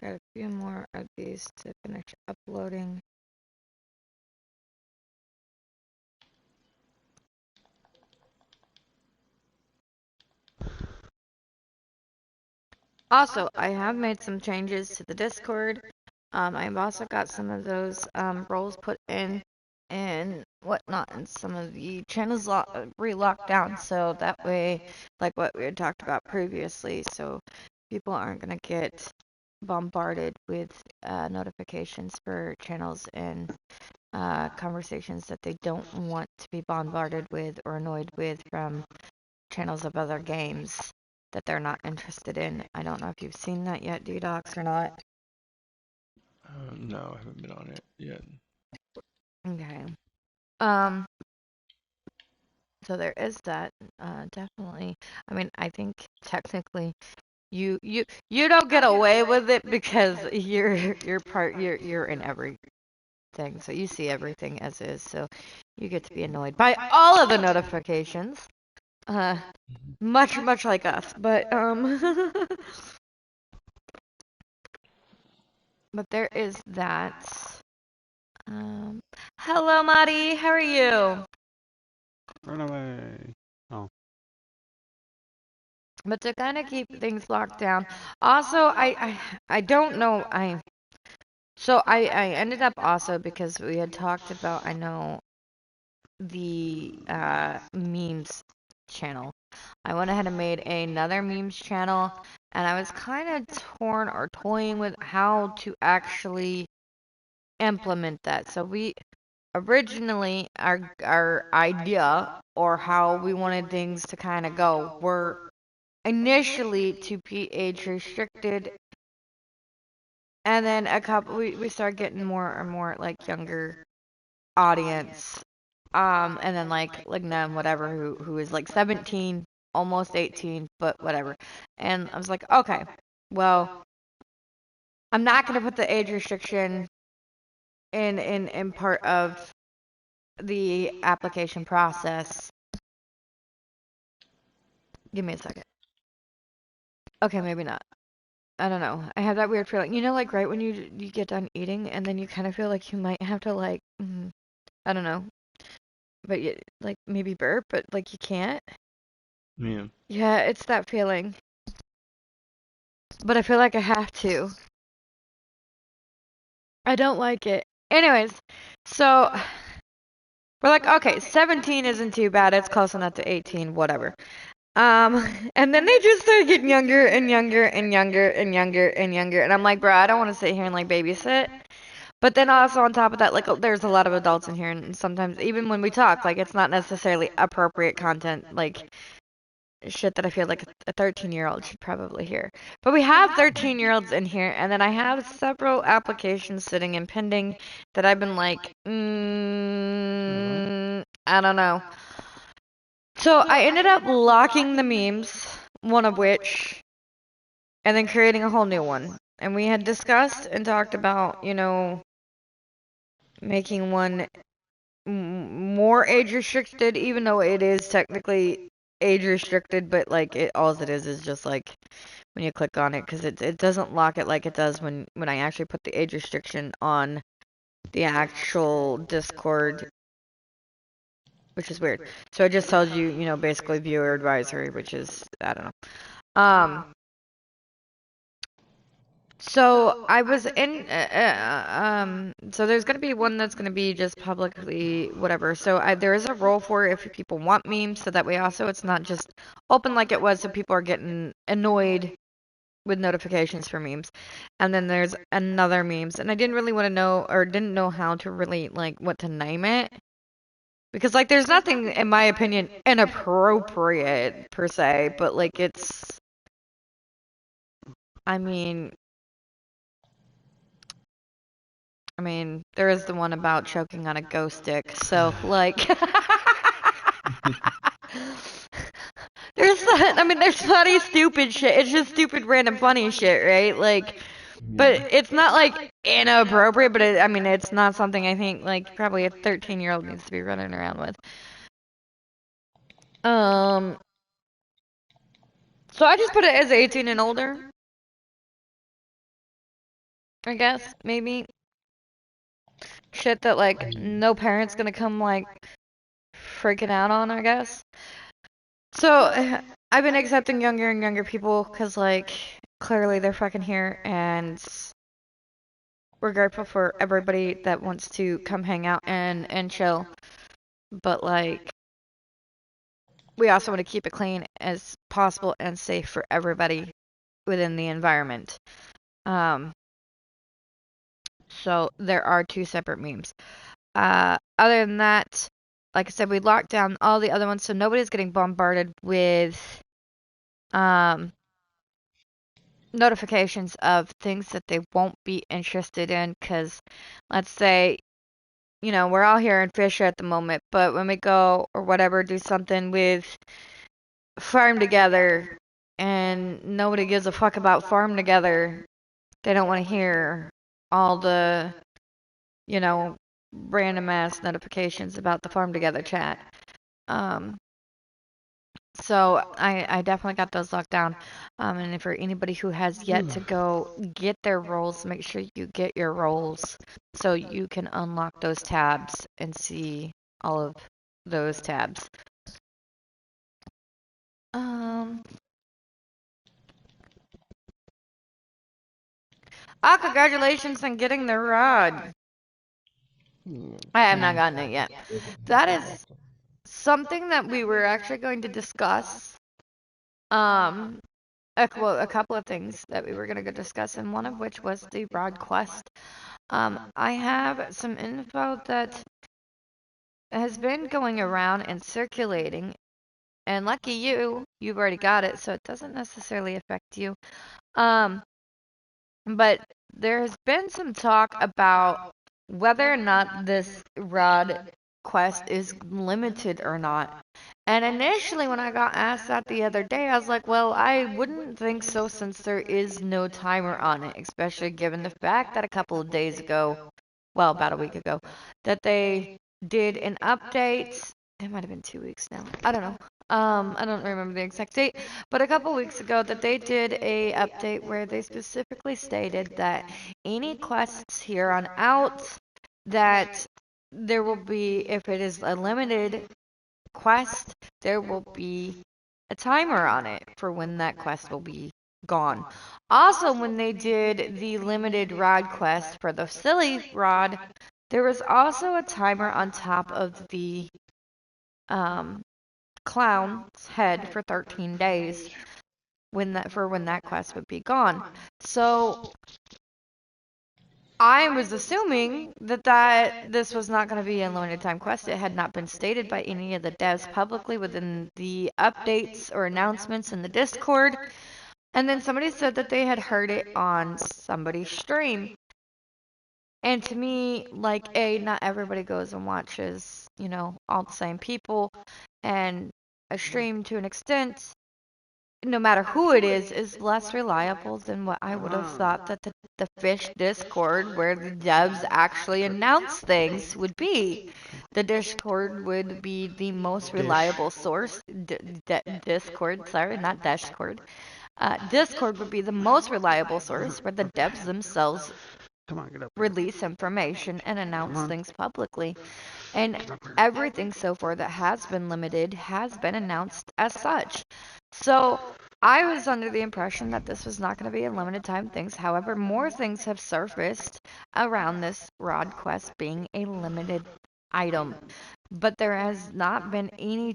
got a few more of these to finish uploading. Also, I have made some changes to the Discord. I've also got some of those roles put in and whatnot, and some of the channels re-locked down, so that way, like what we had talked about previously, so people aren't gonna get bombarded with notifications for channels and conversations that they don't want to be bombarded with or annoyed with from channels of other games that they're not interested in. I don't know if you've seen that yet, D-Docs, or not. No, I haven't been on it yet. Okay. So there is that, definitely. I mean, I think technically you don't get away with it because you're in everything, so you see everything as is, so you get to be annoyed by all of the notifications. Much like us, but but there is that. Um, Hello, Mari. How are you? Run away. Oh. But to kind of keep things locked down. Also, I don't know. I ended up also because we had talked about, I know, the memes channel. I went ahead and made another memes channel, and I was kind of torn or toying with how to actually implement that. So we originally, our idea or how we wanted things to kind of go were initially to be age restricted, and then we started getting more and more like younger audience, and then like Nem, whatever, who is like 17, almost 18, but whatever. And I was like, okay, well, I'm not gonna put the age restriction in part of the application process. Give me a second. Okay, maybe not. I don't know. I have that weird feeling. You know, like right when you get done eating, and then you kind of feel like you might have to like, I don't know, but you like maybe burp, but like you can't. Yeah. Yeah, it's that feeling. But I feel like I have to. I don't like it. Anyways, so we're like, okay, 17 isn't too bad. It's close enough to 18, whatever. And then they just started getting younger and younger and younger and younger and younger. And I'm like, bro, I don't want to sit here and like babysit. But then also on top of that, like there's a lot of adults in here, and sometimes even when we talk, like it's not necessarily appropriate content, like shit that I feel like a 13-year-old should probably hear. But we have 13-year-olds in here, and then I have several applications sitting and pending that I've been like, I don't know. So I ended up locking the memes, one of which, and then creating a whole new one. And we had discussed and talked about, making one more age restricted, even though it is technically age restricted, but like all it is just like when you click on it, because it doesn't lock it like it does when I actually put the age restriction on the actual Discord, which is weird. So it just tells you, basically viewer advisory, which is, I don't know. So I was in, so there's gonna be one that's gonna be just publicly whatever. So there is a role for if people want memes, so that way also it's not just open like it was, so people are getting annoyed with notifications for memes. And then there's another memes, and I didn't really want to know or didn't know how to really like what to name it. Because like there's nothing in my opinion inappropriate per se, but like I mean, there is the one about choking on a ghost stick. So, like, there's funny, stupid shit. It's just stupid, random, funny shit, right? Like, but it's not like inappropriate. But it's not something I think like probably a 13-year-old needs to be running around with. Um, so I just put it as 18 and older. I guess, maybe. Shit that, like, no parent's gonna come, like, freaking out on, I guess. So, I've been accepting younger and younger people because, like, clearly they're fucking here, and we're grateful for everybody that wants to come hang out and chill. But, like, we also want to keep it clean as possible and safe for everybody within the environment. Um, so there are two separate memes. Other than that, like I said, we locked down all the other ones, so nobody's getting bombarded with um, notifications of things that they won't be interested in. Because, let's say, we're all here in FISCH at the moment, but when we go or whatever, do something with Farm Together, and nobody gives a fuck about Farm Together, they don't want to hear all the, you know, random ass notifications about the Farm Together chat. Um, so I definitely got those locked down. And for anybody who has yet to go get their roles, make sure you get your roles so you can unlock those tabs and see all of those tabs. Um, congratulations on getting the rod. I have not gotten it yet. That is something that we were actually going to discuss. Um, a couple of things that we were going to go discuss, and one of which was the rod quest. I have some info that has been going around and circulating, and lucky you, you've already got it, so it doesn't necessarily affect you. Um, but there has been some talk about whether or not this rod quest is limited or not. And initially, when I got asked that the other day, I was like, well, I wouldn't think so since there is no timer on it, especially given the fact that a couple of days ago, well, about a week ago, that they did an update. It might have been 2 weeks now. I don't know. I don't remember the exact date, but a couple weeks ago that they did a update where they specifically stated that any quests here on out that there will be, if it is a limited quest, there will be a timer on it for when that quest will be gone. Also, when they did the limited rod quest for the silly rod, there was also a timer on top of the um, clown's head for 13 days when that quest would be gone. So I was assuming that this was not going to be a limited time quest. It had not been stated by any of the devs publicly within the updates or announcements in the Discord. And then somebody said that they had heard it on somebody's stream. And to me, like, not everybody goes and watches, all the same people. And a stream, to an extent, no matter who it is less reliable than what I would have thought that the Fish Discord, where the devs actually announce things, would be. The Discord would be the most reliable source. Discord, sorry, not Discord. Discord would be the most reliable source where the devs themselves Come on, get up here. release information and announce things publicly. And everything so far that has been limited has been announced as such. So I was under the impression that this was not going to be a limited time things. However, more things have surfaced around this rod quest being a limited item. But there has not been any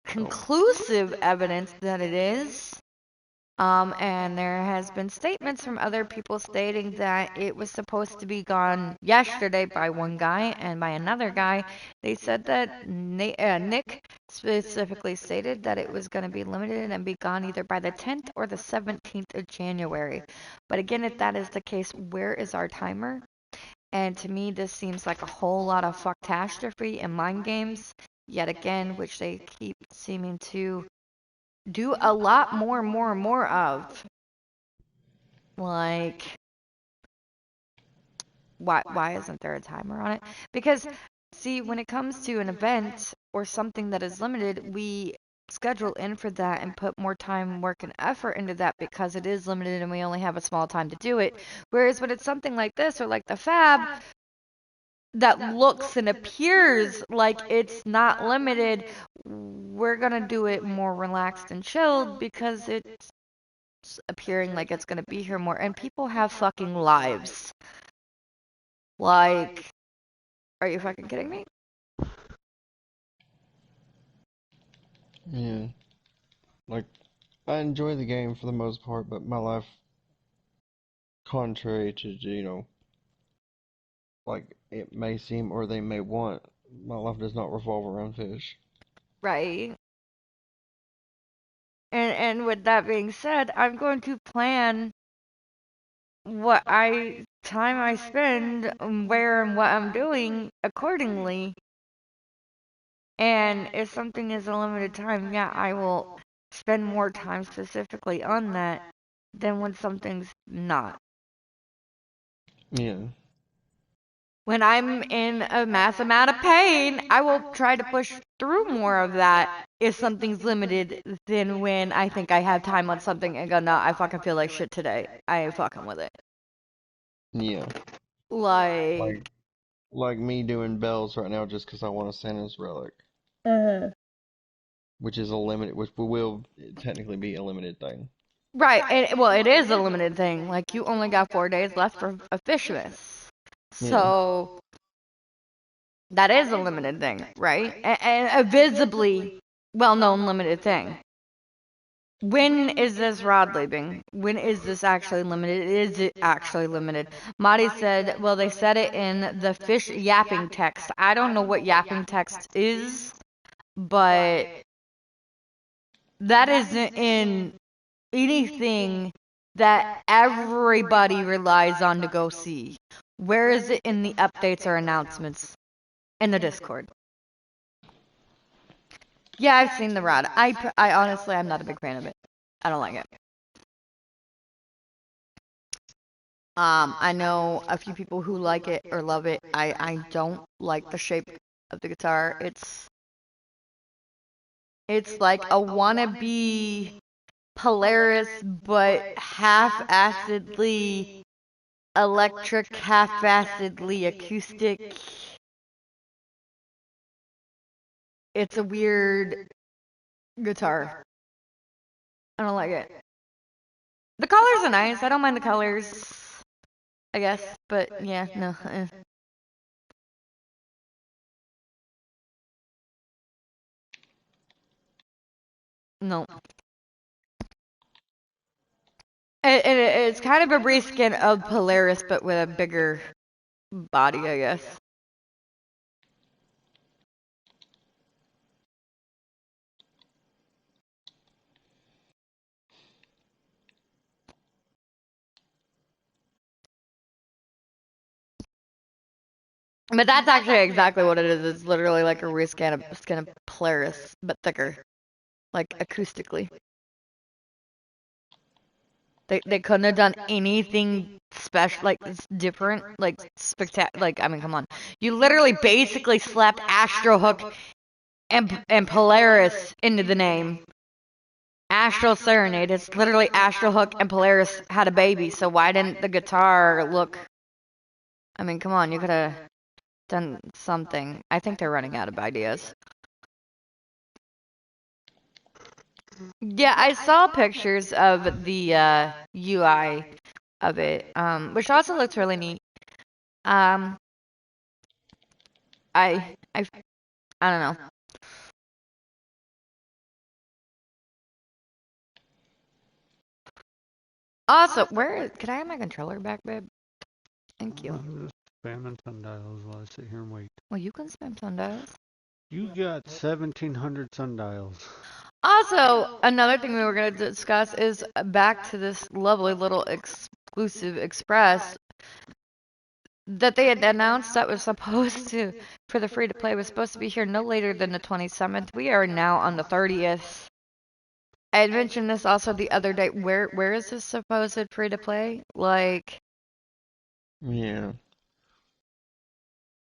conclusive evidence that it is. And there has been statements from other people stating that it was supposed to be gone yesterday by one guy, and by another guy, they said that Nick specifically stated that it was going to be limited and be gone either by the 10th or the 17th of January. But again, if that is the case, where is our timer? And to me, this seems like a whole lot of fucktastic and mind games, yet again, which they keep seeming to do a lot more of. Like, why isn't there a timer on it? Because, see, when it comes to an event or something that is limited, we schedule in for that and put more time, work, and effort into that because it is limited and we only have a small time to do it. Whereas when it's something like this or like the Fab that looks and appears like it's not limited, we're gonna do it more relaxed and chilled because it's appearing like it's gonna be here more. And people have fucking lives. Like, are you fucking kidding me? Yeah. Like, I enjoy the game for the most part, but my life, contrary to, like it may seem or they may want, my life does not revolve around fish. Right. And with that being said, I'm going to plan what I time I spend, where and what I'm doing accordingly. And if something is a limited time, yeah, I will spend more time specifically on that than when something's not. Yeah. When I'm in a mass amount of pain, I will try to push through more of that if something's limited than when I think I have time on something and go, no, I fucking feel like shit today. I ain't fucking with it. Yeah. Like, Like like me doing bells right now just because I want a Santa's relic, which is a limited, which will technically be a limited thing. right. Well, it is a limited thing. Like, you only got 4 days left for a Fishmas. Yeah. So, that is a limited thing, right? And a visibly well known limited thing. When is this rod leaving? When is this actually limited? Is it actually limited? Madi said, well, they said it in the fish yapping text. I don't know what yapping text is, but that isn't in anything that everybody relies on to go see. Where is it in the updates or announcements in the Discord? Yeah, I've seen the rod. I honestly, I'm not a big fan of it. I don't like it. I know a few people who like it or love it. I don't like the shape of the guitar. It's like a wannabe Polaris, but half-acidly electric, half-acidly acoustic. It's a weird guitar. I don't like it. The colors are nice. I don't mind the colors, I guess. But yeah, no. No. It's kind of a reskin of Polaris, but with a bigger body, I guess. But that's actually exactly what it is. It's literally like a reskin of Polaris, but thicker, like acoustically. They couldn't have done anything special, like different, like spectacular. Like, I mean, come on, you literally basically slapped Astro Hook and Polaris into the name. Astral Serenade. It's literally Astro Hook and Polaris had a baby. So why didn't the guitar look? I mean, come on, you could have done something. I think they're running out of ideas. Yeah, I saw pictures of the UI of it, which also looks really neat. Um, I, I, I don't know. Also, where could I have my controller back, babe? Thank you. I'm just spamming sundials while I sit here and wait. Well, you can spam sundials. You got 1,700 sundials. Also, another thing we were going to discuss is back to this lovely little exclusive express that they had announced that was supposed to, for the free to play, was supposed to be here no later than the 27th. We are now on the 30th. I had mentioned this also the other day. Where is this supposed free to play? Like, Yeah.